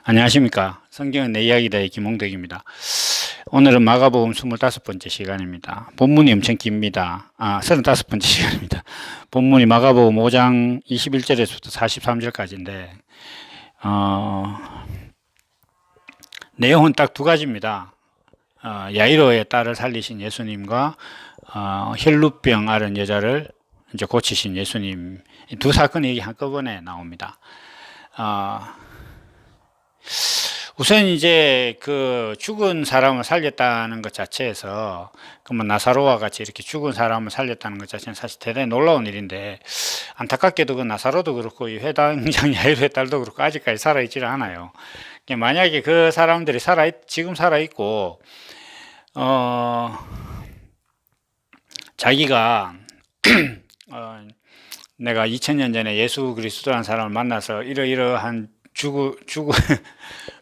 안녕하십니까. 성경은 내 이야기다의 김홍덕입니다. 오늘은 마가복음 25번째 시간입니다. 본문이 엄청 깁니다. 35번째 시간입니다. 본문이 마가복음 5장 21절에서부터 43절까지인데, 내용은 딱 두 가지입니다. 야이로의 딸을 살리신 예수님과, 혈루병 앓은 여자를 이제 고치신 예수님. 두 사건이 한꺼번에 나옵니다. 우선 이제 그 죽은 사람을 살렸다는 것 자체에서 그뭐 나사로와 같이 이렇게 죽은 사람을 살렸다는 것 자체는 사실 대단히 놀라운 일인데, 안타깝게도 그 나사로도 그렇고 이 회당장 야이로의 딸도 그렇고 아직까지 살아있지를 않아요. 만약에 그 사람들이 지금 살아있고 자기가 내가 2000년 전에 예수 그리스도라는 사람을 만나서 이러이러한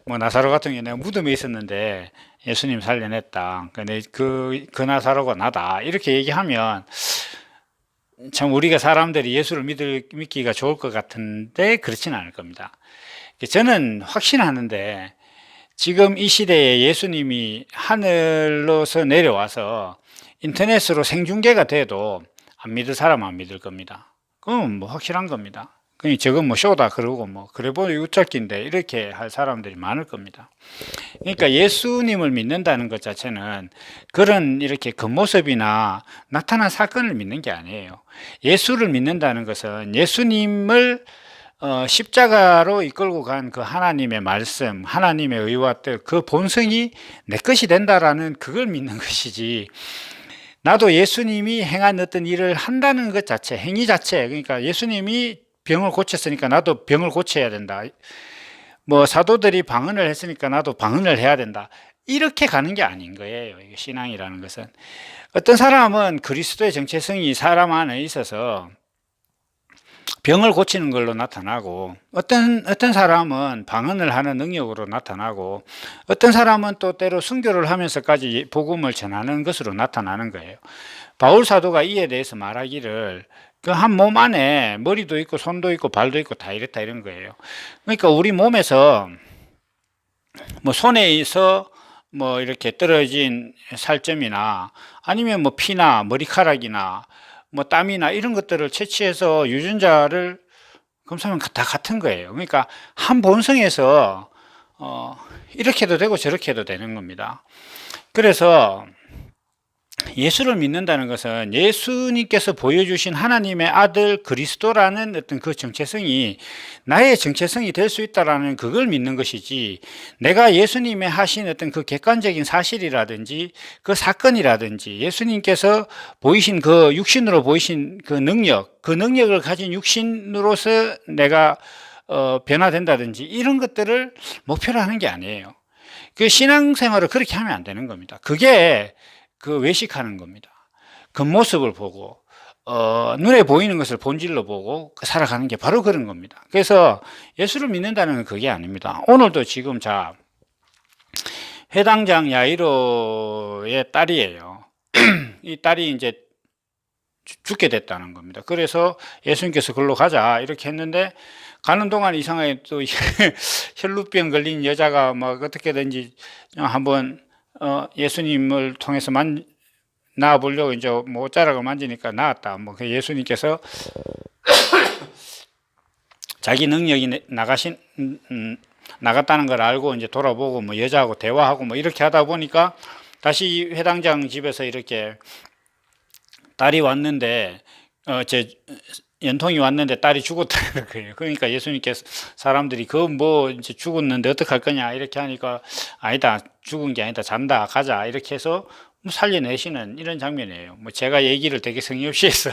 뭐 나사로 같은 경우에 내가 무덤에 있었는데 예수님 살려냈다. 그 나사로가 나다. 이렇게 얘기하면 참 우리가 사람들이 예수를 믿기가 좋을 것 같은데 그렇지는 않을 겁니다. 저는 확신하는데 지금 이 시대에 예수님이 하늘로서 내려와서 인터넷으로 생중계가 돼도 안 믿을 사람은 안 믿을 겁니다. 그건 뭐 확실한 겁니다. 저건 뭐 쇼다 그러고 뭐 그래 보니 우짤긴데 이렇게 할 사람들이 많을 겁니다. 그러니까 예수님을 믿는다는 것 자체는 그런 이렇게 겉모습이나 나타난 사건을 믿는 게 아니에요. 예수를 믿는다는 것은 예수님을 십자가로 이끌고 간 그 하나님의 말씀, 하나님의 의와 뜻, 그 본성이 내 것이 된다라는 그걸 믿는 것이지, 나도 예수님이 행한 어떤 일을 한다는 것 자체, 행위 자체, 그러니까 예수님이 병을 고쳤으니까 나도 병을 고쳐야 된다. 뭐 사도들이 방언을 했으니까 나도 방언을 해야 된다. 이렇게 가는 게 아닌 거예요. 신앙이라는 것은. 어떤 사람은 그리스도의 정체성이 사람 안에 있어서 병을 고치는 걸로 나타나고, 어떤 사람은 방언을 하는 능력으로 나타나고, 어떤 사람은 또 때로 순교를 하면서까지 복음을 전하는 것으로 나타나는 거예요. 바울 사도가 이에 대해서 말하기를 그 한 몸 안에 머리도 있고 손도 있고 발도 있고 다 이랬다 이런 거예요. 그러니까 우리 몸에서 뭐 손에서 뭐 이렇게 떨어진 살점이나 아니면 뭐 피나 머리카락이나 뭐 땀이나 이런 것들을 채취해서 유전자를 검사하면 다 같은 거예요. 그러니까 한 본성에서 이렇게 해도 되고 저렇게 해도 되는 겁니다. 그래서 예수를 믿는다는 것은 예수님께서 보여주신 하나님의 아들 그리스도라는 어떤 그 정체성이 나의 정체성이 될 수 있다라는 그걸 믿는 것이지, 내가 예수님의 하신 어떤 그 객관적인 사실이라든지 그 사건이라든지 예수님께서 보이신 그 육신으로 보이신 그 능력을 가진 육신으로서 내가 변화된다든지 이런 것들을 목표로 하는 게 아니에요. 그 신앙생활을 그렇게 하면 안 되는 겁니다. 그게 그 외식하는 겁니다. 겉모습을 보고 눈에 보이는 것을 본질로 보고 살아가는 게 바로 그런 겁니다. 그래서 예수를 믿는다는 건 그게 아닙니다. 오늘도 지금 회당장 야이로의 딸이에요. 이 딸이 이제 죽게 됐다는 겁니다. 그래서 예수님께서 글로 가자 이렇게 했는데, 가는 동안 이상하게 또 혈루병 걸린 여자가 막 어떻게든지 한번 예수님을 통해서 나아보려고 이제 뭐 옷자락을 만지니까 나았다. 뭐 예수님께서 자기 능력이 나갔다는 걸 알고 이제 돌아보고 뭐 여자하고 대화하고 뭐 이렇게 하다 보니까 다시 회당장 집에서 이렇게 딸이 왔는데 제 연통이 왔는데 딸이 죽었다는 거예요. 그러니까 예수님께서 사람들이 뭐 이제 죽었는데 어떡할 거냐 이렇게 하니까, 아니다, 죽은 게 아니다, 잔다, 가자 이렇게 해서 뭐 살려내시는 이런 장면이에요. 뭐 제가 얘기를 되게 성의 없이 해서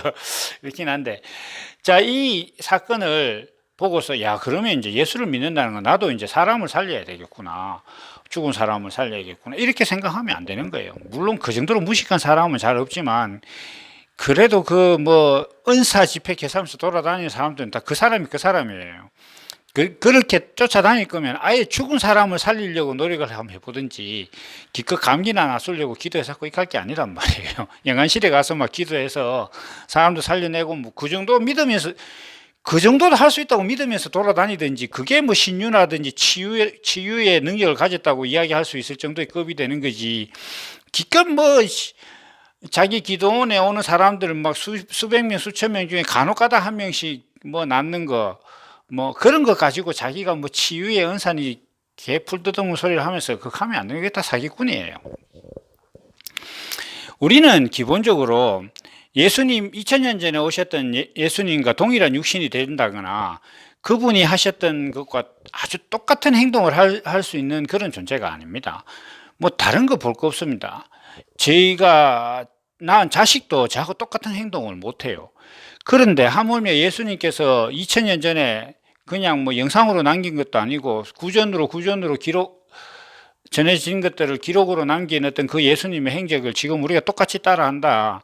그렇긴 한데, 이 사건을 보고서 그러면 이제 예수를 믿는다는 건 나도 이제 사람을 살려야 되겠구나, 죽은 사람을 살려야겠구나 이렇게 생각하면 안 되는 거예요. 물론 그 정도로 무식한 사람은 잘 없지만, 그래도 뭐 은사 집회 개사하면서 돌아다니는 사람들은 다 그 사람이에요. 그렇게 쫓아다닐 거면 아예 죽은 사람을 살리려고 노력을 한번 해보든지, 기껏 감기나 낫으려고 기도해서 이렇게 할 게 아니란 말이에요. 영안실에 가서 막 기도해서 사람도 살려내고 뭐 그 정도 믿으면서, 그 정도도 할 수 있다고 믿으면서 돌아다니든지, 그게 뭐 신유라든지 치유의 능력을 가졌다고 이야기할 수 있을 정도의 급이 되는 거지. 기껏 뭐 자기 기도원에 오는 사람들 막 수백 명 수천 명 중에 간혹 가다 한 명씩 뭐 낫는 거, 뭐 그런 거 가지고 자기가 뭐 치유의 은사니 개풀 뜯어먹는 소리를 하면서 그거 하면 안 되겠다. 사기꾼이에요. 우리는 기본적으로 예수님 2000년 전에 오셨던 예수님과 동일한 육신이 된다거나 그분이 하셨던 것과 아주 똑같은 행동을 할 수 있는 그런 존재가 아닙니다. 뭐 다른 거 볼 거 없습니다. 저희가 낳은 자식도 저하고 똑같은 행동을 못해요. 그런데 하물며 예수님께서 2000년 전에 그냥 뭐 영상으로 남긴 것도 아니고 구전으로 기록 전해진 것들을 기록으로 남긴 어떤 그 예수님의 행적을 지금 우리가 똑같이 따라한다.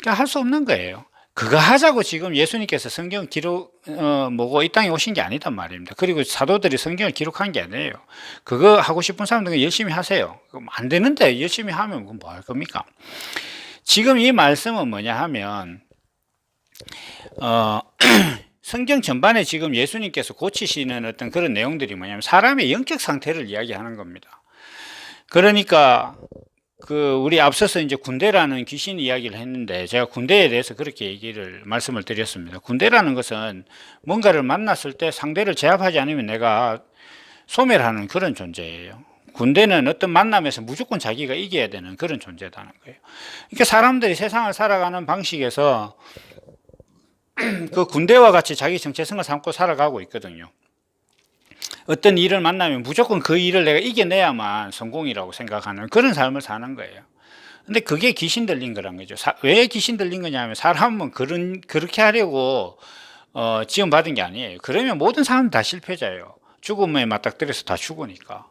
그러니까 할 수 없는 거예요. 그거 하자고 지금 예수님께서 성경 기록 이 땅에 오신 게 아니단 말입니다. 그리고 사도들이 성경을 기록한 게 아니에요. 그거 하고 싶은 사람들은 열심히 하세요. 안 되는데 열심히 하면 뭐 할 겁니까? 지금 이 말씀은 뭐냐 하면 성경 전반에 지금 예수님께서 고치시는 어떤 그런 내용들이 뭐냐면 사람의 영적 상태를 이야기하는 겁니다. 그러니까 우리 앞서서 이제 군대라는 귀신 이야기를 했는데 제가 군대에 대해서 그렇게 말씀을 드렸습니다. 군대라는 것은 뭔가를 만났을 때 상대를 제압하지 않으면 내가 소멸하는 그런 존재예요. 군대는 어떤 만남에서 무조건 자기가 이겨야 되는 그런 존재라는 거예요. 그러니까 사람들이 세상을 살아가는 방식에서 그 군대와 같이 자기 정체성을 삼고 살아가고 있거든요. 어떤 일을 만나면 무조건 그 일을 내가 이겨내야만 성공이라고 생각하는 그런 삶을 사는 거예요. 근데 그게 귀신 들린 거란 거죠. 왜 귀신 들린 거냐면 사람은 그렇게 하려고 지원받은 게 아니에요. 그러면 모든 사람은 다 실패자예요. 죽음에 맞닥뜨려서 다 죽으니까.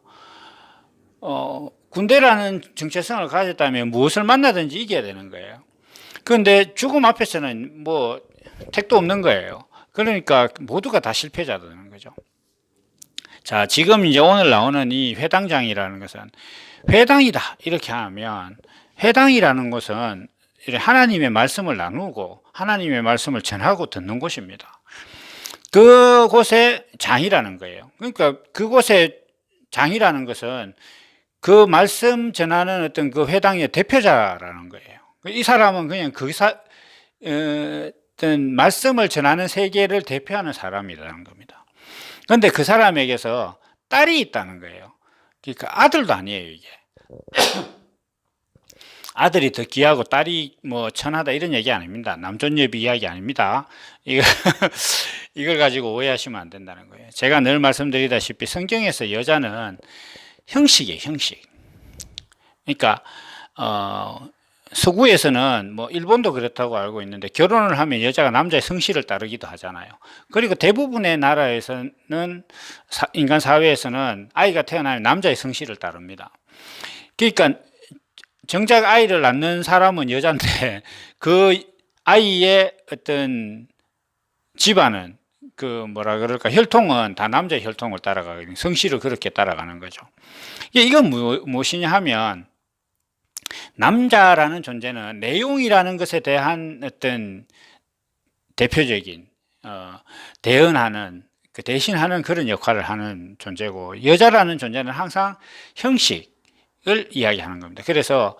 군대라는 정체성을 가졌다면 무엇을 만나든지 이겨야 되는 거예요. 그런데 죽음 앞에서는 뭐 택도 없는 거예요. 그러니까 모두가 다 실패자라는 거죠. 자, 지금 이제 오늘 나오는 이 회당장이라는 것은 회당이다 이렇게 하면, 회당이라는 것은 하나님의 말씀을 나누고 하나님의 말씀을 전하고 듣는 곳입니다. 그곳에 장이라는 거예요. 그러니까 그곳에 장이라는 것은 그 말씀 전하는 어떤 그 회당의 대표자라는 거예요. 이 사람은 그냥 어떤 말씀을 전하는 세계를 대표하는 사람이라는 겁니다. 그런데 그 사람에게서 딸이 있다는 거예요. 그러니까 아들도 아니에요, 이게. 아들이 더 귀하고 딸이 뭐 천하다 이런 얘기 아닙니다. 남존여비 이야기 아닙니다. 이걸 가지고 오해하시면 안 된다는 거예요. 제가 늘 말씀드리다시피 성경에서 여자는 형식이에요, 형식. 그러니까 서구에서는 뭐 일본도 그렇다고 알고 있는데 결혼을 하면 여자가 남자의 성실을 따르기도 하잖아요. 그리고 대부분의 나라에서는 인간 사회에서는 아이가 태어나면 남자의 성실을 따릅니다. 그러니까 정작 아이를 낳는 사람은 여자인데 그 아이의 어떤 집안은 혈통은 다 남자의 혈통을 따라가거든요. 성실을 그렇게 따라가는 거죠. 이건 무엇이냐 하면 남자라는 존재는 내용이라는 것에 대한 어떤 대표적인 대언하는, 대신하는 그런 역할을 하는 존재고, 여자라는 존재는 항상 형식을 이야기하는 겁니다. 그래서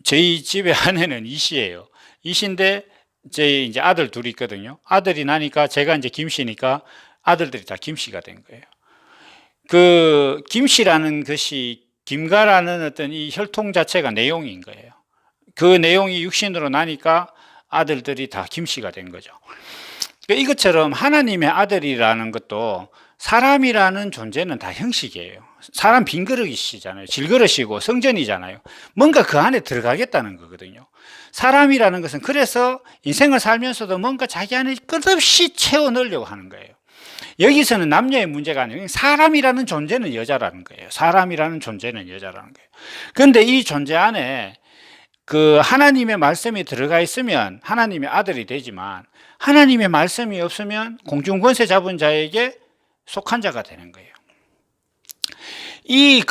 저희 집에 아내는 이씨예요. 이씨인데 제 이제 아들 둘이 있거든요. 아들이 나니까 제가 이제 김씨니까 아들들이 다 김씨가 된 거예요. 그 김씨라는 것이 김가라는 어떤 이 혈통 자체가 내용인 거예요. 그 내용이 육신으로 나니까 아들들이 다 김씨가 된 거죠. 이것처럼 하나님의 아들이라는 것도 사람이라는 존재는 다 형식이에요. 사람 빈그릇이잖아요. 질그릇이고 성전이잖아요. 뭔가 그 안에 들어가겠다는 거거든요. 사람이라는 것은 그래서 인생을 살면서도 뭔가 자기 안에 끝없이 채워 넣으려고 하는 거예요. 여기서는 남녀의 문제가 아니고 사람이라는 존재는 여자라는 거예요. 사람이라는 존재는 여자라는 거예요. 그런데 이 존재 안에 그 하나님의 말씀이 들어가 있으면 하나님의 아들이 되지만, 하나님의 말씀이 없으면 공중권세 잡은 자에게 속한 자가 되는 거예요. 이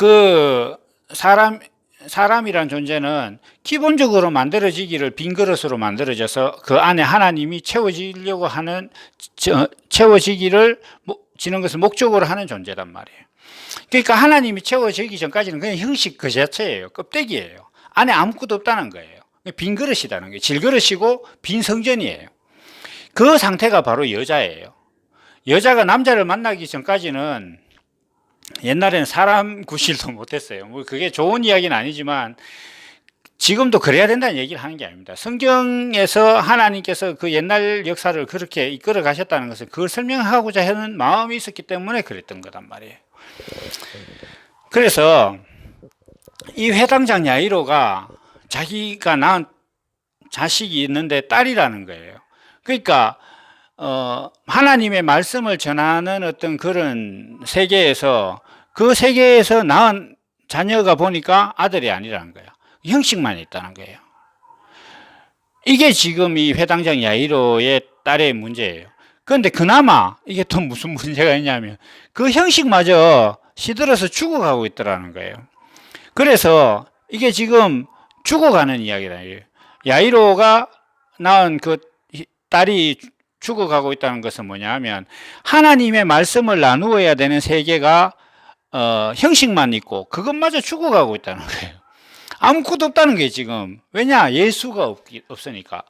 사람 사람이란 존재는 기본적으로 만들어지기를 빈 그릇으로 만들어져서 그 안에 하나님이 채워지려고 하는, 채워지기를 지는 것을 목적으로 하는 존재란 말이에요. 그러니까 하나님이 채워지기 전까지는 그냥 형식 그 자체예요. 껍데기예요. 안에 아무것도 없다는 거예요. 빈 그릇이라는 거예요. 질그릇이고 빈 성전이에요. 그 상태가 바로 여자예요. 여자가 남자를 만나기 전까지는 옛날에는 사람 구실도 못했어요. 뭐 그게 좋은 이야기는 아니지만 지금도 그래야 된다는 얘기를 하는 게 아닙니다. 성경에서 하나님께서 그 옛날 역사를 그렇게 이끌어 가셨다는 것은 그걸 설명하고자 하는 마음이 있었기 때문에 그랬던 거란 말이에요. 그래서 이 회당장 야이로가 자기가 낳은 자식이 있는데 딸이라는 거예요. 그러니까 하나님의 말씀을 전하는 어떤 그런 세계에서 그 세계에서 낳은 자녀가 보니까 아들이 아니라는 거예요. 형식만 있다는 거예요. 이게 지금 이 회당장 야이로의 딸의 문제예요. 그런데 그나마 이게 또 무슨 문제가 있냐면 그 형식마저 시들어서 죽어가고 있더라는 거예요. 그래서 이게 지금 죽어가는 이야기다. 야이로가 낳은 그 딸이 죽어가고 있다는 것은 뭐냐 하면 하나님의 말씀을 나누어야 되는 세계가 형식만 있고 그것마저 죽어가고 있다는 거예요. 아무것도 없다는 게 지금. 왜냐? 예수가 없으니까.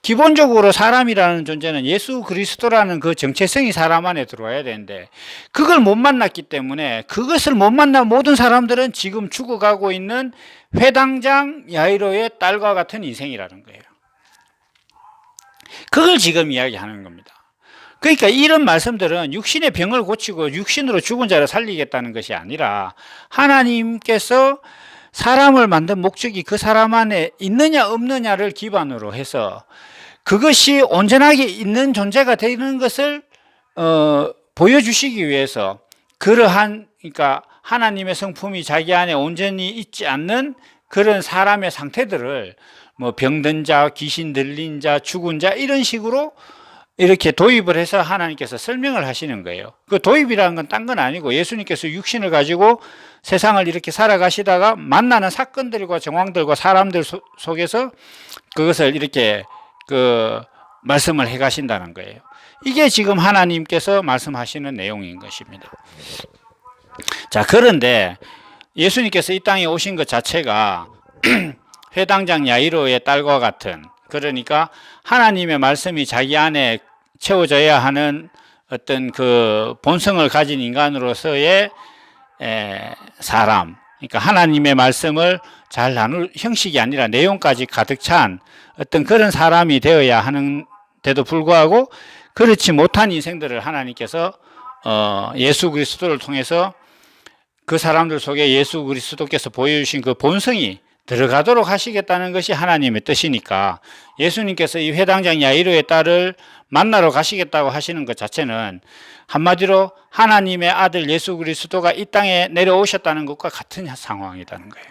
기본적으로 사람이라는 존재는 예수 그리스도라는 그 정체성이 사람 안에 들어와야 되는데 그걸 못 만났기 때문에 그것을 못 만난 모든 사람들은 지금 죽어가고 있는 회당장 야이로의 딸과 같은 인생이라는 거예요. 그걸 지금 이야기하는 겁니다. 그러니까 이런 말씀들은 육신의 병을 고치고 육신으로 죽은 자를 살리겠다는 것이 아니라 하나님께서 사람을 만든 목적이 그 사람 안에 있느냐 없느냐를 기반으로 해서 그것이 온전하게 있는 존재가 되는 것을 보여주시기 위해서 그러한, 그러니까 하나님의 성품이 자기 안에 온전히 있지 않는 그런 사람의 상태들을 뭐 병든 자, 귀신 들린 자, 죽은 자 이런 식으로 이렇게 도입을 해서 하나님께서 설명을 하시는 거예요. 그 도입이라는 건 딴 건 아니고 예수님께서 육신을 가지고 세상을 이렇게 살아가시다가 만나는 사건들과 정황들과 사람들 속에서 그것을 이렇게 말씀을 해 가신다는 거예요. 이게 지금 하나님께서 말씀하시는 내용인 것입니다. 자, 그런데 예수님께서 이 땅에 오신 것 자체가 회당장 야이로의 딸과 같은, 그러니까 하나님의 말씀이 자기 안에 채워져야 하는 어떤 그 본성을 가진 인간으로서의 사람, 그러니까 하나님의 말씀을 잘 나눌 형식이 아니라 내용까지 가득 찬 어떤 그런 사람이 되어야 하는데도 불구하고 그렇지 못한 인생들을 하나님께서 예수 그리스도를 통해서 그 사람들 속에 예수 그리스도께서 보여주신 그 본성이 들어가도록 하시겠다는 것이 하나님의 뜻이니까 예수님께서 이 회당장 야이로의 딸을 만나러 가시겠다고 하시는 것 자체는 한마디로 하나님의 아들 예수 그리스도가 이 땅에 내려오셨다는 것과 같은 상황이라는 거예요.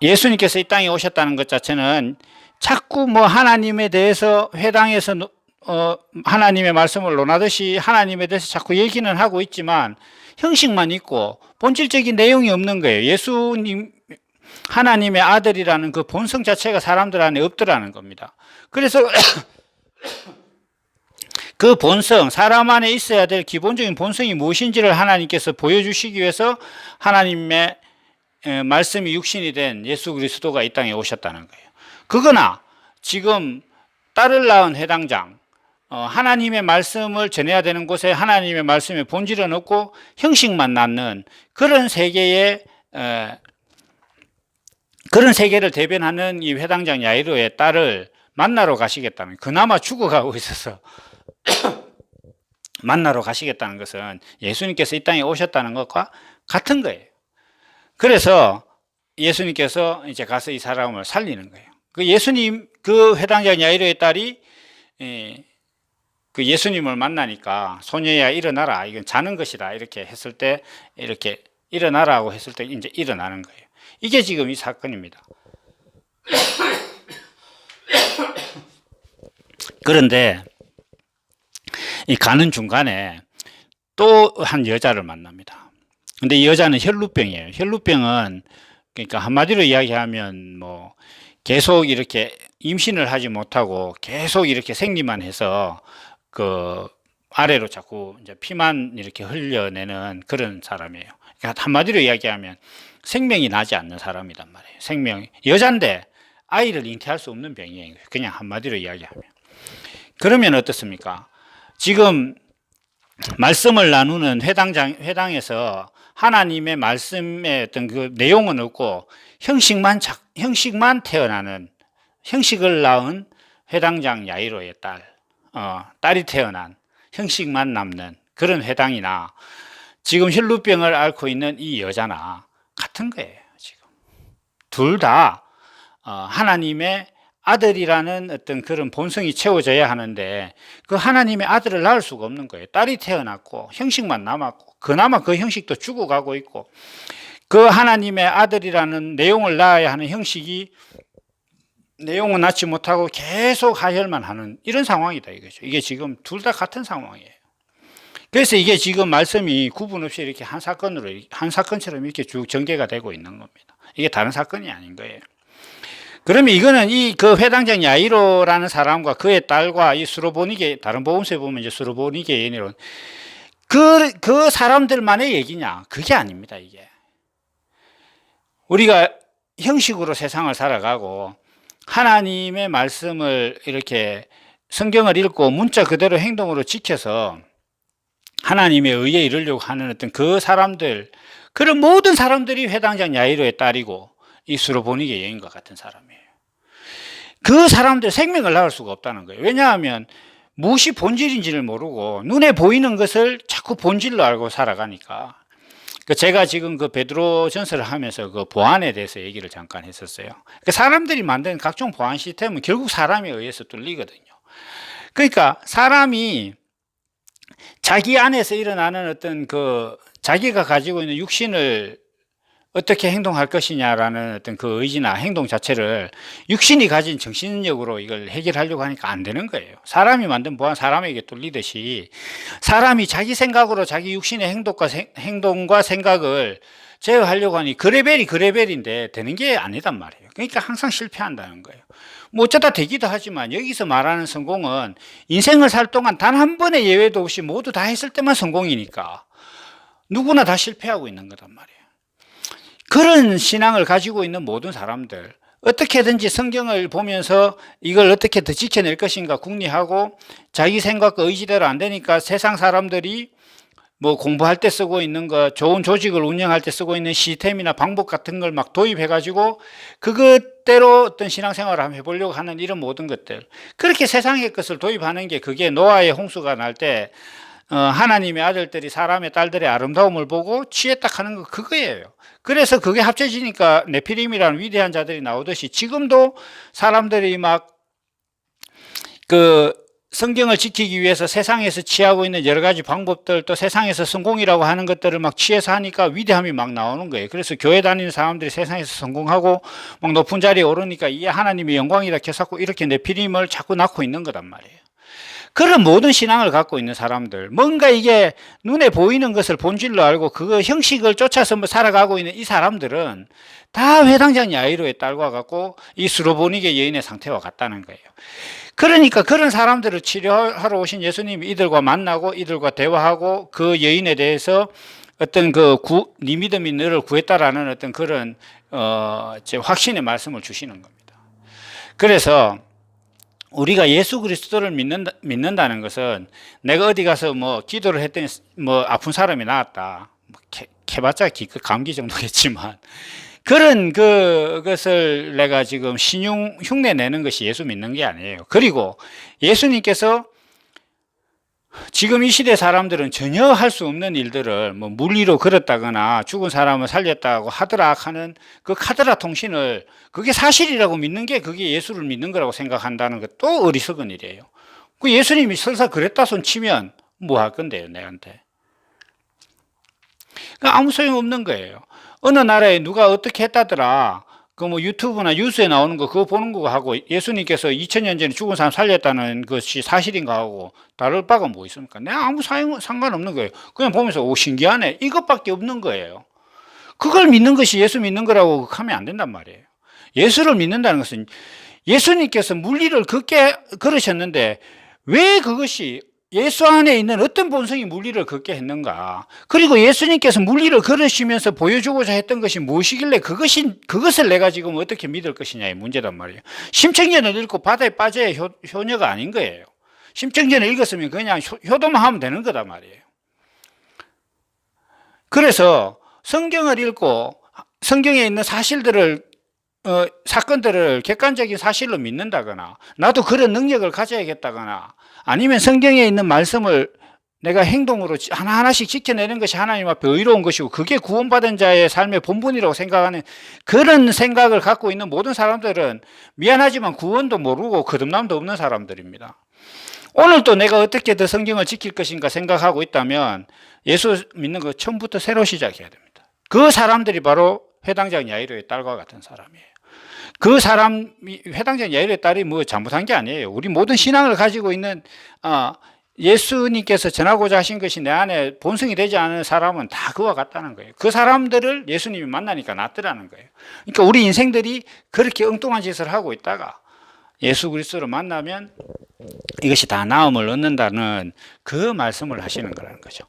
예수님께서 이 땅에 오셨다는 것 자체는 자꾸 뭐 하나님에 대해서 회당에서 하나님의 말씀을 논하듯이 하나님에 대해서 자꾸 얘기는 하고 있지만 형식만 있고 본질적인 내용이 없는 거예요. 예수님 하나님의 아들이라는 그 본성 자체가 사람들 안에 없더라는 겁니다. 그래서 그 본성, 사람 안에 있어야 될 기본적인 본성이 무엇인지를 하나님께서 보여주시기 위해서 하나님의 말씀이 육신이 된 예수 그리스도가 이 땅에 오셨다는 거예요. 그거나 지금 딸을 낳은 회당장, 하나님의 말씀을 전해야 되는 곳에 하나님의 말씀의 본질은 없고 형식만 낳는 그런 세계에 그런 세계를 대변하는 이 회당장 야이로의 딸을 만나러 가시겠다는, 그나마 죽어가고 있어서 만나러 가시겠다는 것은 예수님께서 이 땅에 오셨다는 것과 같은 거예요. 그래서 예수님께서 이제 가서 이 사람을 살리는 거예요. 그 예수님, 그 회당장 야이로의 딸이 그 예수님을 만나니까 소녀야 일어나라, 이건 자는 것이다 이렇게 했을 때, 이렇게 일어나라고 했을 때 이제 일어나는 거예요. 이게 지금 이 사건입니다. 그런데 이 가는 중간에 또 한 여자를 만납니다. 근데 이 여자는 혈루병이에요. 혈루병은 그러니까 한마디로 이야기하면 뭐 계속 이렇게 임신을 하지 못하고 계속 이렇게 생리만 해서 그 아래로 자꾸 이제 피만 이렇게 흘려내는 그런 사람이에요. 그러니까 한마디로 이야기하면 생명이 나지 않는 사람이란 말이에요. 생명, 여잔데 아이를 잉태할 수 없는 병이에요. 그냥 한마디로 이야기하면. 그러면 어떻습니까? 지금 말씀을 나누는 회당에서 하나님의 말씀의 어떤 그 내용은 없고 형식만 태어나는, 형식을 낳은 회당장 야이로의 딸이 태어난 형식만 남는 그런 회당이나 지금 혈루병을 앓고 있는 이 여자나 같은 거예요. 지금 둘 다 하나님의 아들이라는 어떤 그런 본성이 채워져야 하는데 그 하나님의 아들을 낳을 수가 없는 거예요. 딸이 태어났고 형식만 남았고 그나마 그 형식도 죽어가고 있고 그 하나님의 아들이라는 내용을 낳아야 하는 형식이 내용은 낳지 못하고 계속 하혈만 하는 이런 상황이다 이거죠. 이게 지금 둘 다 같은 상황이에요. 그래서 이게 지금 말씀이 구분 없이 이렇게 한 사건처럼 이렇게 쭉 전개가 되고 있는 겁니다. 이게 다른 사건이 아닌 거예요. 그러면 이거는 그 회당장 야이로라는 사람과 그의 딸과 이 수로보니게, 다른 복음서에 보면 이제 수로보니게 여인이론 그 사람들만의 얘기냐? 그게 아닙니다, 이게. 우리가 형식으로 세상을 살아가고 하나님의 말씀을 이렇게 성경을 읽고 문자 그대로 행동으로 지켜서 하나님의 의에 이르려고 하는 어떤 그 사람들, 그런 모든 사람들이 회당장 야이로의 딸이고 이 수로보니게 여인과 같은 사람이에요. 그 사람들 생명을 낳을 수가 없다는 거예요. 왜냐하면 무엇이 본질인지를 모르고 눈에 보이는 것을 자꾸 본질로 알고 살아가니까. 제가 지금 그 베드로 전설을 하면서 그 보안에 대해서 얘기를 잠깐 했었어요. 사람들이 만든 각종 보안 시스템은 결국 사람에 의해서 뚫리거든요. 그러니까 사람이 자기 안에서 일어나는 어떤 그 자기가 가지고 있는 육신을 어떻게 행동할 것이냐라는 어떤 그 의지나 행동 자체를 육신이 가진 정신력으로 이걸 해결하려고 하니까 안 되는 거예요. 사람이 만든 보안 사람에게 뚫리듯이 사람이 자기 생각으로 자기 육신의 행동과 생각을 제어하려고 하니 그 레벨인데 되는 게 아니단 말이에요. 그러니까 항상 실패한다는 거예요. 뭐 어쩌다 되기도 하지만 여기서 말하는 성공은 인생을 살 동안 단 한 번의 예외도 없이 모두 다 했을 때만 성공이니까 누구나 다 실패하고 있는 거단 말이에요. 그런 신앙을 가지고 있는 모든 사람들, 어떻게든지 성경을 보면서 이걸 어떻게 더 지켜낼 것인가 궁리하고 자기 생각과 의지대로 안 되니까 세상 사람들이 뭐 공부할 때 쓰고 있는 거, 좋은 조직을 운영할 때 쓰고 있는 시스템이나 방법 같은 걸 막 도입해가지고 그것대로 어떤 신앙생활을 한번 해보려고 하는 이런 모든 것들, 그렇게 세상의 것을 도입하는 게 그게 노아의 홍수가 날 때 하나님의 아들들이 사람의 딸들의 아름다움을 보고 취했다 하는 거 그거예요. 그래서 그게 합쳐지니까 네피림이라는 위대한 자들이 나오듯이 지금도 사람들이 막 그 성경을 지키기 위해서 세상에서 취하고 있는 여러 가지 방법들, 또 세상에서 성공이라고 하는 것들을 막 취해서 하니까 위대함이 막 나오는 거예요. 그래서 교회 다니는 사람들이 세상에서 성공하고 막 높은 자리에 오르니까 이게 하나님의 영광이라 해서 이렇게 네피림을 자꾸 낳고 있는 거란 말이에요. 그런 모든 신앙을 갖고 있는 사람들, 뭔가 이게 눈에 보이는 것을 본질로 알고 그 형식을 쫓아서 살아가고 있는 이 사람들은 다 회당장 야이로의 딸과 같고 이 수로보니게 여인의 상태와 같다는 거예요. 그러니까 그런 사람들을 치료하러 오신 예수님이 이들과 만나고 이들과 대화하고 그 여인에 대해서 어떤 네 믿음이 너를 구했다라는 어떤 그런 제 확신의 말씀을 주시는 겁니다. 그래서 우리가 예수 그리스도를 믿는다는 것은 내가 어디 가서 뭐 기도를 했더니 뭐 아픈 사람이 나았다. 캐봤자 감기 정도겠지만 그런 그것을 내가 지금 흉내 내는 것이 예수 믿는 게 아니에요. 그리고 예수님께서 지금 이 시대 사람들은 전혀 할 수 없는 일들을 뭐 물리로 걸었다거나 죽은 사람을 살렸다고 하더라 하는 그 카드라 통신을 그게 사실이라고 믿는 게 그게 예수를 믿는 거라고 생각한다는 것도 어리석은 일이에요. 그 예수님이 설사 그랬다 손 치면 뭐 할 건데요, 내한테. 아무 소용 없는 거예요. 어느 나라에 누가 어떻게 했다더라. 그 뭐 유튜브나 뉴스에 나오는 거 그거 보는 거 하고 예수님께서 2000년 전에 죽은 사람 살렸다는 것이 사실인가 하고 다를 바가 뭐 있습니까? 내가 아무 상관없는 거예요. 그냥 보면서 오 신기하네 이것밖에 없는 거예요. 그걸 믿는 것이 예수 믿는 거라고 하면 안 된단 말이에요. 예수를 믿는다는 것은 예수님께서 물리를 걷게 걸으셨는데 왜 그것이 예수 안에 있는 어떤 본성이 물리를 걷게 했는가? 그리고 예수님께서 물리를 걸으시면서 보여주고자 했던 것이 무엇이길래 그것을 내가 지금 어떻게 믿을 것이냐의 문제단 말이에요. 심청전을 읽고 바다에 빠져야 효녀가 아닌 거예요. 심청전을 읽었으면 그냥 효도만 하면 되는 거단 말이에요. 그래서 성경을 읽고 성경에 있는 사실들을 사건들을 객관적인 사실로 믿는다거나 나도 그런 능력을 가져야겠다거나 아니면 성경에 있는 말씀을 내가 행동으로 하나하나씩 지켜내는 것이 하나님 앞에 의로운 것이고 그게 구원받은 자의 삶의 본분이라고 생각하는 그런 생각을 갖고 있는 모든 사람들은 미안하지만 구원도 모르고 거듭남도 없는 사람들입니다. 오늘도 내가 어떻게 더 성경을 지킬 것인가 생각하고 있다면 예수 믿는 거 처음부터 새로 시작해야 됩니다. 그 사람들이 바로 회당장 야이로의 딸과 같은 사람이에요. 그 사람이 회당장 야이로의 딸이 뭐 잘못한 게 아니에요. 우리 모든 신앙을 가지고 있는 예수님께서 전하고자 하신 것이 내 안에 본성이 되지 않은 사람은 다 그와 같다는 거예요. 그 사람들을 예수님이 만나니까 낫더라는 거예요. 그러니까 우리 인생들이 그렇게 엉뚱한 짓을 하고 있다가 예수 그리스도를 만나면 이것이 다 나음을 얻는다는 그 말씀을 하시는 거라는 거죠.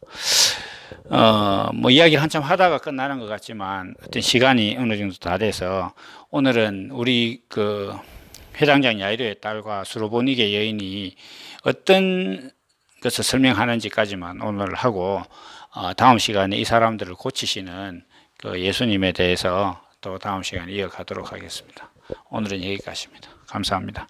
뭐 이야기를 한참 하다가 끝나는 것 같지만 어떤 시간이 어느 정도 다 돼서 오늘은 우리 그 회당장 야이로의 딸과 수로보니게 여인이 어떤 것을 설명하는지까지만 오늘 하고 다음 시간에 이 사람들을 고치시는 그 예수님에 대해서 또 다음 시간에 이어가도록 하겠습니다. 오늘은 여기까지입니다. 감사합니다.